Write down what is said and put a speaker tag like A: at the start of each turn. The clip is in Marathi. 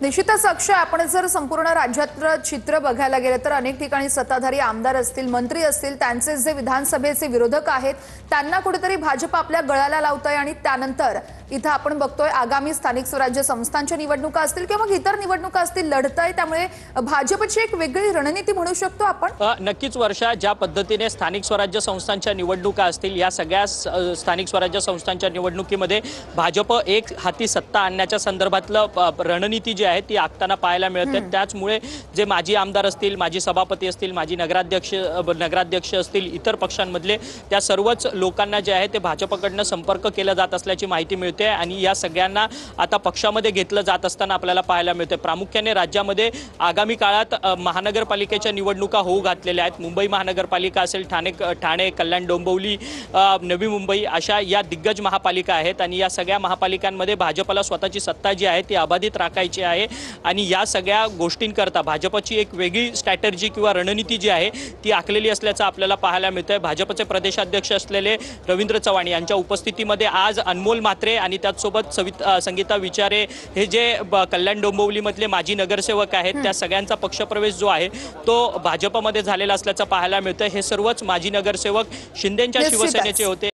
A: निश्चितच अक्षय, आपण जर संपूर्ण राज्यातलं चित्र बघायला गेलं तर अनेक ठिकाणी सत्ताधारी आमदार असतील, मंत्री असतील, त्यांचे जे विधानसभेचे विरोधक आहेत त्यांना कुठेतरी भाजप आपल्या गळाला लावतंय आणि त्यानंतर इथं आपण बघतोय आगामी स्थानिक स्वराज्य संस्थांच्या निवडणुका असतील किंवा इतर निवडणुका असतील लढतंय, त्यामुळे भाजपची एक वेगळी रणनीती म्हणू शकतो आपण।
B: नक्कीच वर्षा, ज्या पद्धतीने स्थानिक स्वराज्य संस्थांच्या निवडणुका असतील, या सगळ्या स्थानिक स्वराज्य संस्थांच्या निवडणुकीमध्ये भाजप एक हाती सत्ता आणण्याच्या संदर्भातलं रणनीती जी आहे ती आखताना पाहायला मिळते। त्याचमुळे जे माजी आमदार असतील, माजी सभापती असतील, माजी नगराध्यक्ष असतील, इतर पक्षांमधले त्या सर्वच लोकांना जे आहे ते भाजपकडनं संपर्क केला जात असल्याची माहिती मिळते आणि या सगळ्यांना आता पक्षामध्ये घेतलं जात असताना आपल्याला पाहायला मिळते। प्रामुख्याने राज्यामध्ये आगामी काळात महानगरपालिकेच्या निवडणुका होऊ घातलेल्या आहेत। मुंबई महानगरपालिका असेल, ठाणे, कल्याण, डोंबिवली, नवी मुंबई अशा या दिग्गज महापालिका आहेत आणि या सगळ्या महापालिकांमध्ये भाजपला स्वतःची सत्ता जी आहे ती अबाधित राखायची आहे आणि या सगळ्या गोष्टींकरता भाजपची एक वेगळी स्ट्रॅटेजी किंवा रणनीती जी आहे ती आखलेली असल्याचं आपल्याला पाहायला मिळतंय। भाजपचे प्रदेशाध्यक्ष असलेले रवींद्र चव्हाण यांच्या उपस्थितीमध्ये आज अनमोल म्हात्रे आणि त्याचसोबत संगीता विचारे हे जे कल्याण डोंबिवलीमधले माजी नगरसेवक आहेत त्या सगळ्यांचा पक्षप्रवेश जो आहे तो भाजपमध्ये झालेला असल्याचं पाहायला मिळतंय। हे सर्वच माजी नगरसेवक शिंदेंच्या शिवसेनेचे होते।